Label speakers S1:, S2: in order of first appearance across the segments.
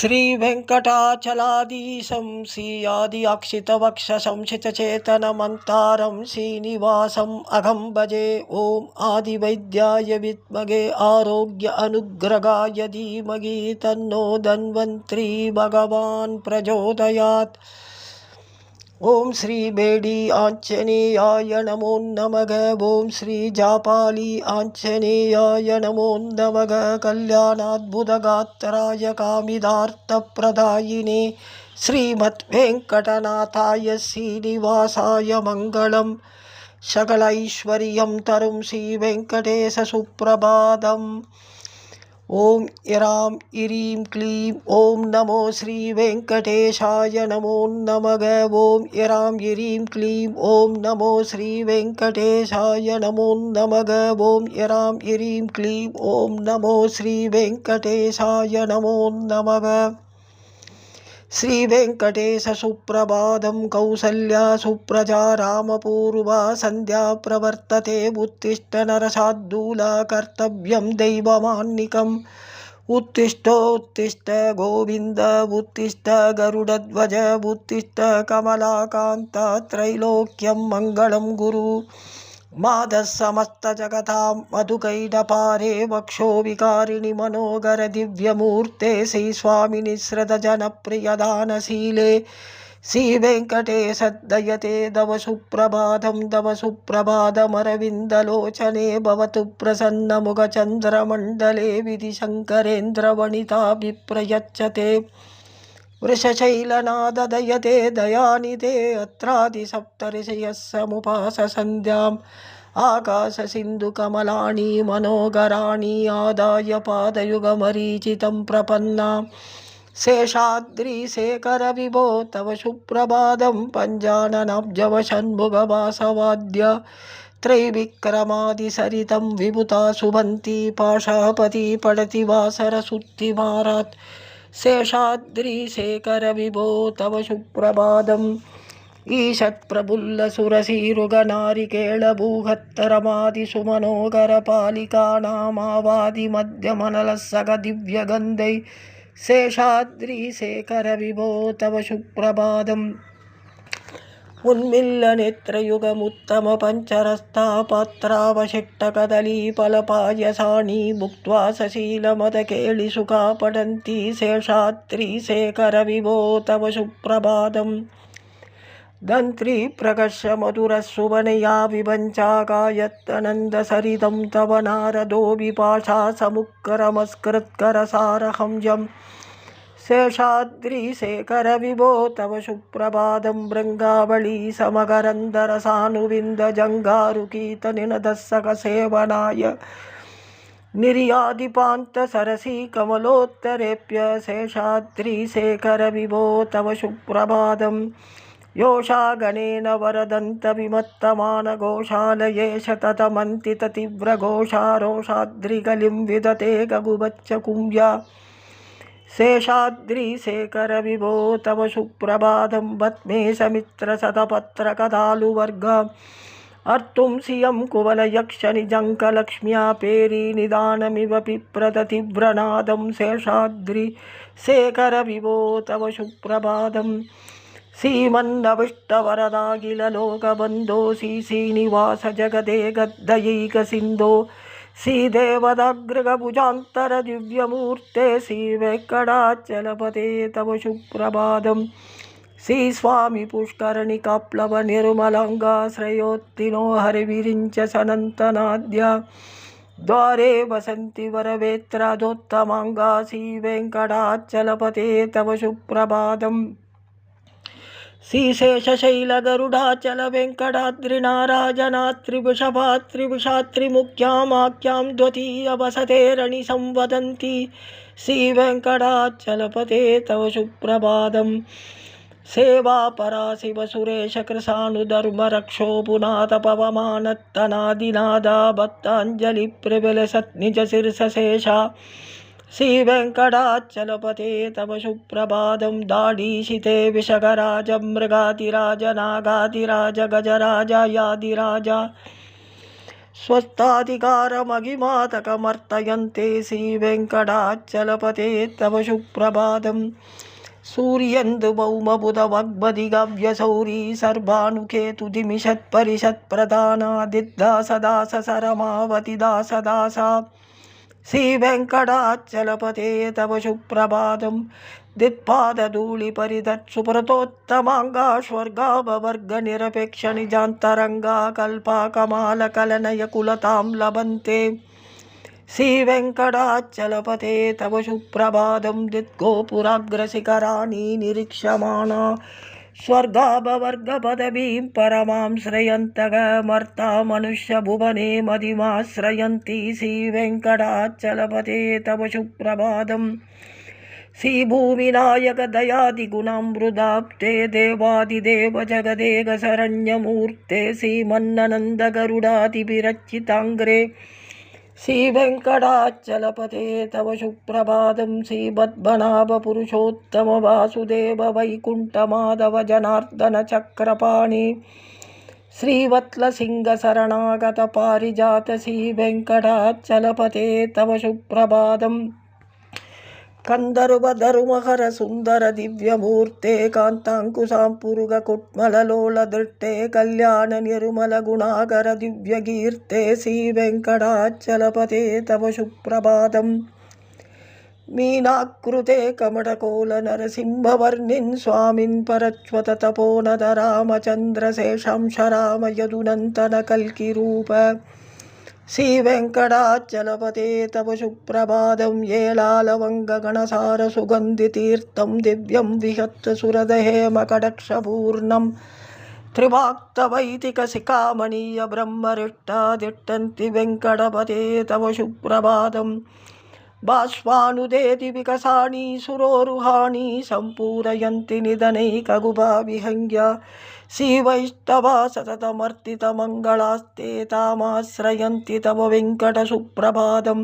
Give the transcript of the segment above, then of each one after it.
S1: श्रीवेङ्कटाचलाधीशं श्रीयादि अक्षितवक्षसं शितचेतनमन्तारं श्रीनिवासम् अहं भजे। ॐ आदिवैद्याय विद्महे आरोग्य अनुग्रहाय धीमहि तन्नो धन्वन्त्री भगवान् प्रचोदयात्। ओम श्री बेडी आंजनेयाय नमो नमः। ओम श्री जापाली आंजनेयाय नमो नमः। कल्याणाद्भुतगात्राय कामिदार्थप्रदायिने श्रीमद्वेङ्कटनाथाय श्रीनिवासाय मंगलम्। सकलैश्वर्यं तरुं श्रीवेङ्कटेश सुप्रभातम्। ओम इराम इरीं क्लीं ओम नमो श्री वेंकटेशाय नमो नमः। ओम इराम इरीं क्लीं ओम नमो श्री वेंकटेशाय नमो नमः। ओम इराम इरीं क्लीं ओम नमो श्री वेंकटेशाय नमो नमः। श्री वेंकटेश सुप्रभातं कौसल्या सुप्रजा रामपूर्वा संध्या प्रवर्तते। उत्तिष्ठ नरशार्दूला कर्तव्यं दैवमान्निकम्। उत्तिष्ठोत्तिष्ठ गोविन्द उत्तिष्ठ गरुडध्वज उत्तिष्ठ कमलाकान्त त्रैलोक्यं मङ्गलं गुरु। मादः समस्तजगतां मधुकैटपारे वक्षो विकारिणि मनोगर दिव्यमूर्ते श्रीस्वामिनि श्रद्धजनप्रियदानशीले श्रीवेङ्कटेश दयते दव सुप्रभातमरविन्दलोचने भवतु प्रसन्नमुखचन्द्रमण्डले विधिशङ्करेन्द्रवनिता विप्रयच्छते। वृषशैलनाद दयते दयानिधे अत्रादिसप्तऋषयः समुपाससन्ध्याम्। आकाशसिन्धुकमलानि मनोगराणि आदाय पादयुगमरीचितं प्रपन्ना। शेषाद्रिशेखर विभो तव सुप्रभातं पञ्चाननाब्जवषण्मुखवासवाद्य त्रैविक्रमादिसरितं विभुता सुभन्ति पाशापति पठति वासरशुद्धिमारात्। शेषाद्रिशेखर विभो तव सुप्रभातम् ईषत्प्रफुल्लसुरसीरुगनारिकेळभूहत्तरमादिसुमनोहरपालिकानामावादिमध्यमनलसग दिव्यगन्धै। शेषाद्रिशेखर विभो तव सुप्रभातम् उन्मिलनेत्रयुगमुत्तमपञ्चरस्तापात्रावशिष्टकदलीफलपायसानि भुक्त्वा सशीलमदकेलिसुखा पठन्ति। शेषाद्रिशेखर विभो तव सुप्रभातम् दन्त्रिप्रकर्ष मधुरसुवनया विभञ्चाकायत्तनन्दसरितं तव नारदो विपाशा समुत्करमस्कृत्करसारहंजम्। शेषाद्रिशेखर विभो तव सुप्रभातं भृङ्गावळी समकरन्दरसानुविन्दजङ्घारुकीतनिनदस्सकसेवनाय निर्यादिपान्तसरसी कमलोत्तरेऽप्य। शेषाद्रिशेखर विभो तव सुप्रभातम् योषागणेन वरदन्तविमत्तमानघोषालये शततमन्तिततीव्रघोषारोषाद्रिकलिं विदते गगुबच्चकुम्या। शेषाद्रिशेखर विभो तव सुप्रभातं पद्मेशमित्रशतपत्रकदालुवर्ग अर्तुं सियं कुवलयक्षनिजङ्कलक्ष्म्या पेरीनिदानमिव पिप्रदतीव्रनादं। शेषाद्रिशेखर विभो तव सुप्रभातम् श्रीमन्नविष्टवरदाखिललोकबन्धो श्रीनिवास जगदेकदयैकसिन्धो श्रीदेवताग्रगभुजान्तरदिव्यमूर्ते श्रीवेङ्कटाचलपते तव सुप्रभातम् श्रीस्वामी पुष्करणिकाप्लवनिर्मलाङ्गाश्रयोत्तिनो हरिविरिञ्च सनन्तनाद्या द्वारे वसन्ति वरवेत्रादोत्तमाङ्गा श्रीवेङ्कटाचलपते तव सुप्रभातम् श्रीशेषशैलगरुडाचल वेङ्कटाद्रिनारायणात्रिवृषभात्रिवृषात्रिमुख्यामाख्यां द्वितीयवसतेरणिसंवदन्ति श्रीवेङ्कटाचलपते तव सुप्रभातम् सेवापरा शिवसुरेश कृशानुधर्मरक्षो पुनाथ पवमानत्तनादिनादा भक्ताञ्जलिप्रबलसन्निजशीर्षशेषा श्रीवेङ्कटाचलपते तव सुप्रभातं दाडीशिते विशगराज मृगातिराज नागातिराज गजराज यादिराज स्वस्ताधिकारमहिमातकमर्तयन्ते श्रीवेङ्कटाचलपते तव सुप्रभातम् सूर्यन्दु भौमबुधवग्बदिगव्यसौरी सर्वानुकेतुदिमिषत्परिषत्प्रधानादिद्दासदास सरमावति दासदासा श्रीवेङ्कटाचलपते तव सुप्रभातम् दिक्पादधूलिपरिधत्सुप्रतोत्तमाङ्गा स्वर्गाभवर्गनिरपेक्षनिजान्तरङ्गा कल्पा कमालकलनयकुलतां लभन्ते श्रीवेङ्कटाचलपते तव सुप्रभातं दिग्गोपुराग्रशिखराणि निरीक्ष्यमाणा स्वर्गाभवर्गपदवीं परमां श्रयन्तः मर्ता मनुष्यभुवने मदिमाश्रयन्ति श्रीवेङ्कटाचलपते तव सुप्रभातम् श्रीभूमिनायक दयादिगुणामृताब्धे देवादिदेव जगदेक शरण्यमूर्ते श्रीमन्ननन्द गरुडादिभिरचिताङ्ग्रे श्रीवेङ्कटाचलपते तव सुप्रभातं श्रीपद्मनाभ पुरुषोत्तम वासुदेव वैकुण्ठमाधव जनार्दन चक्रपाणि श्रीवत्ससिंह शरणागत पारिजात श्रीवेङ्कटाचलपते तव सुप्रभातम् कंदर्वधरुमहर सुंदर दिव्यमूर्ते कांतांकुशां पुरुगकुट्मललोलदृष्टे कल्याण निर्मल गुणाकर दिव्यकीर्ते श्रीवेङ्कटाचलपते तव सुप्रभातम् मीनाकृते कमटकोल नरसिंहवर्णिन् स्वामिन् परच्वत तपोनद रामचन्द्रशेषं शराम यदुनन्दन कल्किरूप श्रीवेङ्कटाचलपते तव सुप्रभातं येलालवङ्गगणसार सुगन्धितीर्थं दिव्यं विहत्य सुरदहेमकडक्षपूर्णं त्रिवाक्तवैदिकशिखामणीय ब्रह्मरिष्टादिष्टन्ति वेङ्कटपते तव सुप्रभातं बाष्पानुदेति विकसानि सुरोरुहाणि सम्पूरयन्ति निधनैकगुभा विहङ्ग्य श्रीवैष्णवा सततमर्तितमङ्गलास्ते तामाश्रयन्ति तव वेङ्कटसुप्रभातं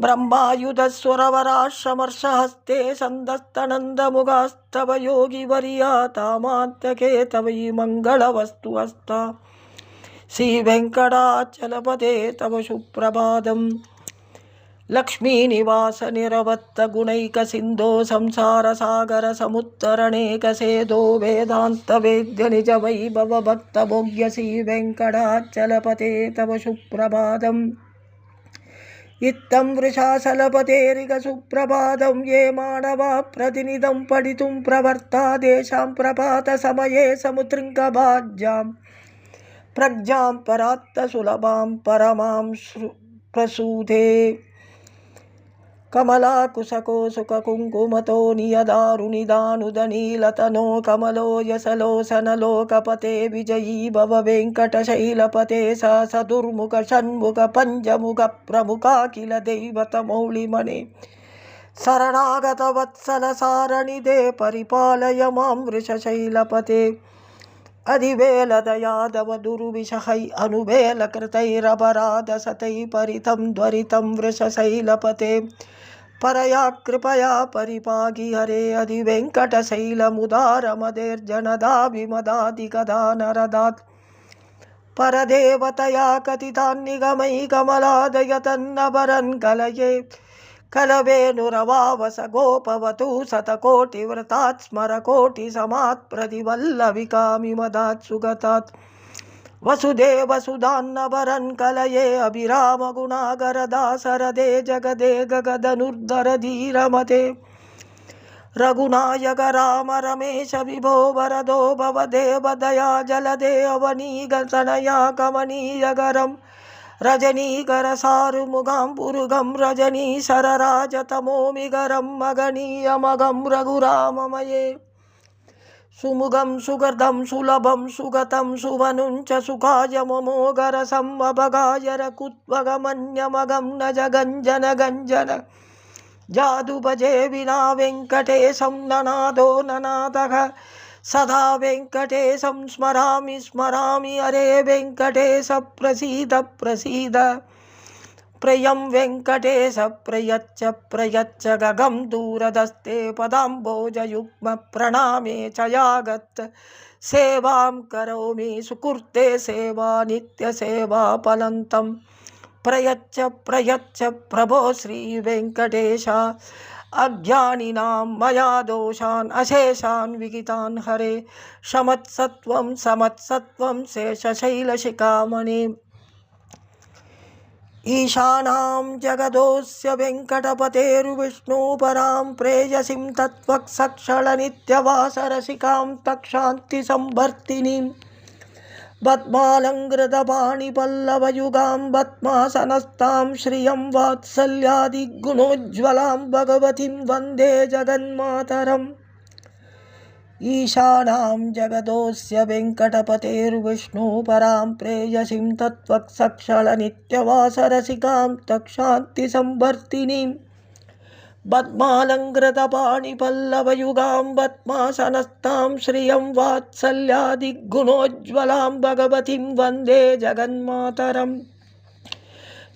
S1: ब्रह्मायुधस्वरवराश्रमर्षहस्ते सन्दस्तनन्दमुगास्तव योगिवर्या तामान्तके तवै मङ्गलवस्तु हस्ता श्रीवेङ्कटाचलपते तव सुप्रभातम् लक्ष्मीनिवास निरवत्त गुणैक सिंधो संसार सागर समुत्तरणेक सेदो वेदांत वेद्य निज वैभव भक्त भोग्य श्रीवेङ्कटाचलपते तव सुप्रभातम् इत्थं वृषाचलपतेरिक सुप्रभातं ये मानवा प्रतिनिधं पठितुं प्रवर्ता देशां प्रभात समये समुद्रिङ्गभाज्यां प्रज्ञां परात्त सुलभां परमां प्रसूते कमलाकुशको सुखकुङ्कुमतो नियदारुनिदानुदनीलतनो कमलो यसलोचनलोकपते विजयी भव वेङ्कटशैलपते स सदुर्मुख षण्मुख पञ्चमुख प्रमुखाखिल दैवतमौलिमने शरणागतवत्सल सारणिदे परिपालय मां वृषशैलपते अधिवेलदयादव दुर्विषहै अनुवेलकृतैरपराध सतै परितं द्वरितं वृषशैलपते परया कृपया परिपाहि हरे अधिवेङ्कटशैलमुदारमदेर्जनदाभिमदादिगदा नरदात् परदेवतया कथितान्निगमै कमलादयतन्नभरन् कलये कलवेणुरवावस गोपवतु शतकोटिव्रतात् स्मरकोटिसमात् प्रतिवल्लविकामिमदात् सुगतात् वसुदेवसुधान्नभरन् कलये अभिरामगुणागरदासरदे जगदे गगदनुर्धर धीरमते रघुनायक राम रमेश विभो वरदो भवदेव दया जलदे अवनीगतनया कमनीयगरम् रजनीकर सारुमुगं पुरुगं रजनी सरराजतमोमिगरं मगनीयमगं रघुराममये सुमुगं सुगर्धं सुलभं सुगतं सुवनुञ्च सुखाय ममोगरसं अभगाय रकुत्वगमन्यमगं न जगञ्जन गञ्जन जादुभजे विना वेङ्कटेशं ननादो ननादः सदा वेङ्कटेशं स्मरामि स्मरामि हरे वेङ्कटेश प्रसीद प्रसीद प्रियं वेङ्कटेश प्रयच्छ प्रयच्छ गगं दूरदस्ते पदाम्बोजयुग्म प्रणामे च यागत् सेवां करोमि सुकृते सेवा नित्यसेवा फलन्तं प्रयच्छ प्रयच्छ प्रभो श्रीवेङ्कटेश अज्ञानिनां मया दोषान् अशेषान् विहितान् हरे समत्सत्वं शेषशैलशिखामणि ईशानां जगदोऽस्य वेङ्कटपतेर्विष्णुपरां प्रेयसीं तत्त्वक्षक्षळनित्यवासरसिकां तक्षान्तिसंवर्तिनीं पद्मालङ्कृतपाणिपल्लवयुगां पद्मासनस्तां श्रियं वात्सल्यादिगुणोज्ज्वलां भगवतीं वन्दे जगन्मातरम् ईशानां जगदोऽस्य वेङ्कटपतेर्विष्णुपरां प्रेयसीं तत्त्वक्षक्षळनित्यवासरसिकां तक्षान्तिसंवर्तिनीं पद्मालङ्कृतपाणिपल्लवयुगां पद्मासनस्तां श्रियं वात्सल्यादिगुणोज्ज्वलां भगवतीं वन्दे जगन्मातरम्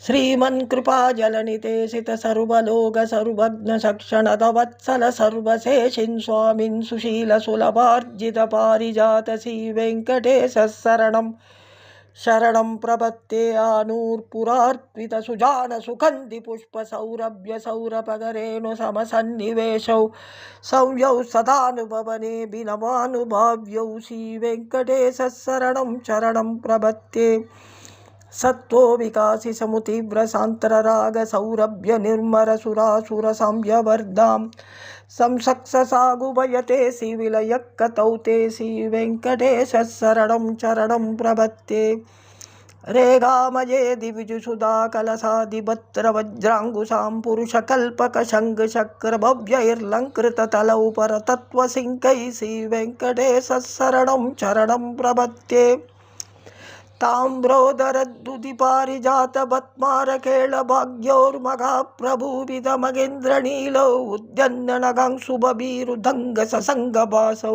S1: श्रीमन्कृपाजलनितेशित सर्वलोक सर्वज्ञसक्षणतवत्सल सर्वशेषिन् स्वामिन् सुशीलसुलभार्जित पारिजात श्रीवेङ्कटेशः शरणं प्रपत्ते आनूर्पुरार्पित सुजान सुगन्धि पुष्प सौरभ्य सौरभगरेणु समसन्निवेशौ संयौ सदानुभवने बिनवानुभाव्यौ श्रीवेङ्कटेशः शरणं प्रपत्ते सत्त्वो विकासि समुतीव्र सान्तरराग सौरभ्य निर्मर सुरासुर संयवर्धां संसक्ससागुभयते शिविलयक्कतौ ते श्रीवेङ्कटेशः शरणं प्रपत्ते रेगामये दिविजुसुधा कलशादिभद्रवज्राङ्गुशां पुरुषकल्पकशङ्खचक्रभव्यैर्लङ्कृततलौ परतत्त्वसिंहैः श्रीवेङ्कटेशः शरणं प्रपत्ते ताम्रोदरद्दुतिपारिजातपद्मारकेळभाग्योर्मघाप्रभुविदमगेन्द्रनीलौ उद्यन्ननगांशुभीरुदङ्गससङ्गभासौ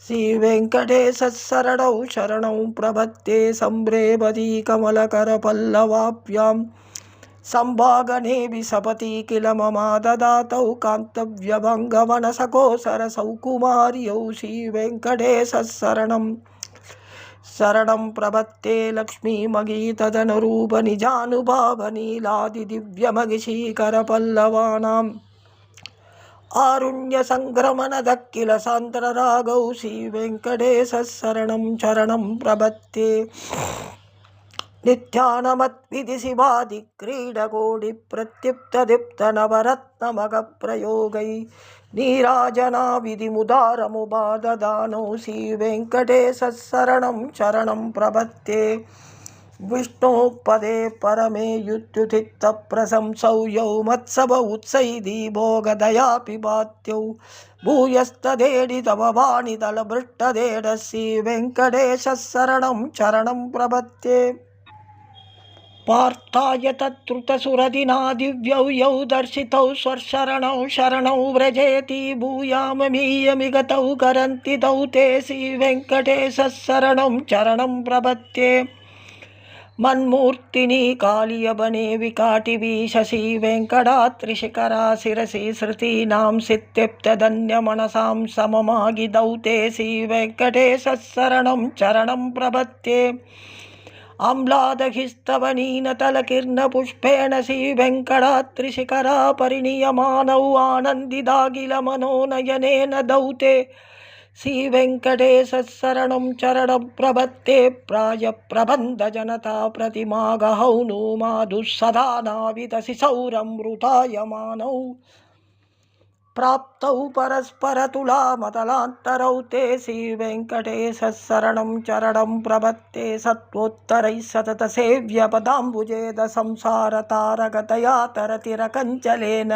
S1: श्रीवेङ्कटेशः शरणं प्रपत्ते सम्भ्रेमती कमलकरपल्लवाभ्यां संभागने विसपति किल ममाददातौ कान्तव्यभङ्गवनसकोसरसौकुमार्यौ श्रीवेङ्कटेशः शरणं प्रपत्ते लक्ष्मीमगीतदनुरूपनिजानुभावनीलादिदिव्यमगिशीकरपल्लवानाम् आरुण्यसङ्क्रमणदक्किल सान्द्ररागौ श्रीवेङ्कटेशः शरणं प्रपत्ते नित्यानमत्विधि शिवादिक्रीडकोटिप्रत्युप्तदीप्तनवरत्नमगप्रयोगै नीराजना विधिमुदारमुपाददानौ श्रीवेङ्कटेशः शरणं प्रपत्ते विष्णोः पदे परमे युत्युथितप्रशंसौ यौ मत्सव उत्सैदी भोगदयापिबात्यौ भूयस्तदेडि तव वाणितलभृष्टदेड श्रीवेङ्कटेशः शरणं प्रपत्ते पार्थाय तत्रुतसुरदिनादिव्यौ यौ दर्शितौ स्वशरणौ व्रजेति भूयाममीयमिगतौ करन्ति तौ ते श्रीवेङ्कटेशः शरणं प्रपत्ते मन्मूर्तिनी कालियवने विकाटिवीशसी वेङ्कटात्रिशिखरा शिरसि श्रुतीनां सित्यप्तधन्यमनसां सममागिदौ ते श्रीवेङ्कटेशः शरणं प्रपत्ते आम्लादहिस्तवनीनतलकिर्णपुष्पेण श्रीवेङ्कटात्रिशिखरा परिणीयमानौ आनन्दिदाखिलमनोनयनेन दौते श्रीवेङ्कटेशः शरणं प्रपत्ते प्रायप्रबन्धजनता प्रतिमागहौ नु माधुस्सदा नावितशिशौरमृतायमानौ प्राप्तौ परस्परतुलामतलान्तरौ ते श्रीवेङ्कटेशः शरणं प्रपत्ते सत्त्वोत्तरैः सततसेव्यपदाम्बुजेद संसारतारकतया तरतिरकञ्चलेन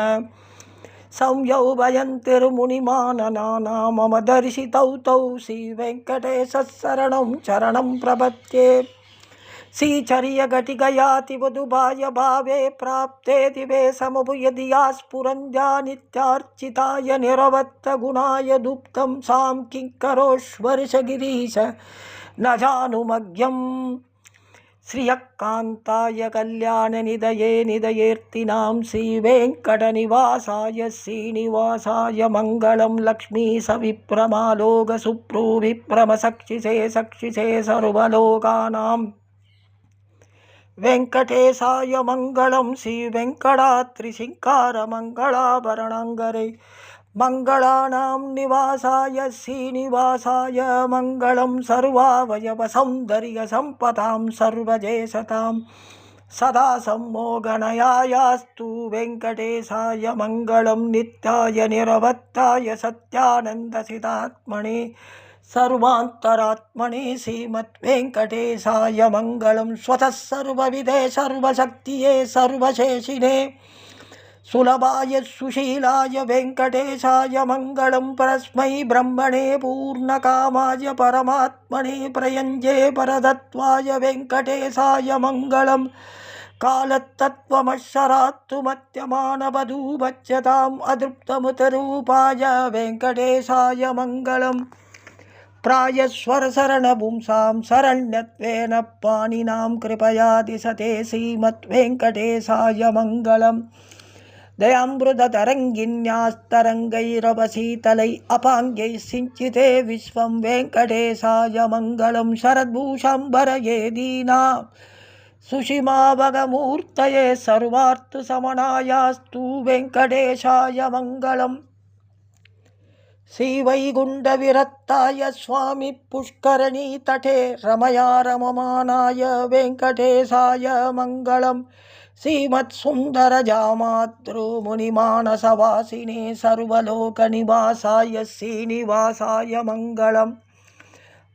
S1: संयौ भयन्तिर्मुनिमाननाना मम दर्शितौ तौ श्रीवेङ्कटेशः शरणं प्रपत्ते श्रीचर्यघटिगयातिवधुभाय भावे प्राप्ते दिवे समभुयधिया स्फुरन्द्या नित्यार्चिताय निरवत्तगुणाय दुप्तं सां किङ्करोष्वर्षगिरीश न जानुमज्ञम् श्रियकान्ताय कल्याणनिधये निधयेऽर्तिनां श्रीवेङ्कटनिवासाय श्रीनिवासाय मङ्गलं लक्ष्मीसविप्रमालोकसुप्रोभिप्रमसक्षिसे सक्षिसे सर्वलोकानां वेङ्कटेशाय मङ्गलं श्रीवेङ्कटात्रिशिङ्कारमङ्गलाभरणाङ्गरे मङ्गलानां निवासाय श्रीनिवासाय मङ्गलं सर्वावयवसौन्दर्यसम्पदां सर्वजेशतां सदा सम्मोहनयायास्तु वेङ्कटेशाय मङ्गलं नित्याय निरवत्ताय सत्यानन्दसितात्मने सर्वान्तरात्मने श्रीमद्वेङ्कटेशाय मङ्गलं स्वतः सर्वविधे सर्वशक्तिये सर्वशेषिने सुलभाय सुशीलाय वेङ्कटेशाय मङ्गलं परस्मै ब्रह्मणे पूर्णकामाय परमात्मने प्रयञ्जे परतत्त्वाय वेङ्कटेशाय मङ्गलं कालतत्त्वमक्षरात्तु मत्यमानवधूभज्यताम् अदृप्तमुतरूपाय वेङ्कटेशाय मङ्गलम् प्रायस्वरशरणपुंसां शरण्यत्वेन पाणिनां कृपया दिशते श्रीमद्वेङ्कटेशाय मङ्गलम् दयामृततरङ्गिन्यास्तरङ्गैरवशीतलै अपाङ्गैः सिञ्चिते विश्वं वेङ्कटेशाय मङ्गलं शरद्भूषाम्बरये दीनां सुषिमाभगमूर्तये सर्वार्थशमनायास्तु वेङ्कटेशाय मङ्गलम् श्रीवैकुण्ठविरक्ताय स्वामी पुष्करणीतटे रमया रममानाय वेङ्कटेशाय मङ्गलम् श्रीमत्सुन्दरजामातृ मुनिमानसवासिने सर्वलोकनिवासाय श्रीनिवासाय मङ्गलम्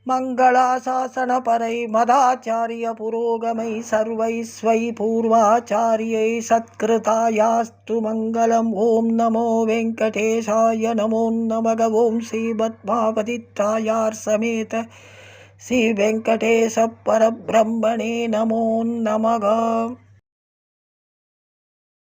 S1: मङ्गलाशासनपरै मदाचार्यपुरोगमै सर्वैस्वै पूर्वाचार्यै सत्कृतायास्तु मङ्गलम् ॐ नमो वेङ्कटेशाय नमो नमः ॐ श्रीपद्मावतीत्रायार्समेत श्रीवेङ्कटेश परब्रह्मणे नमो नमः।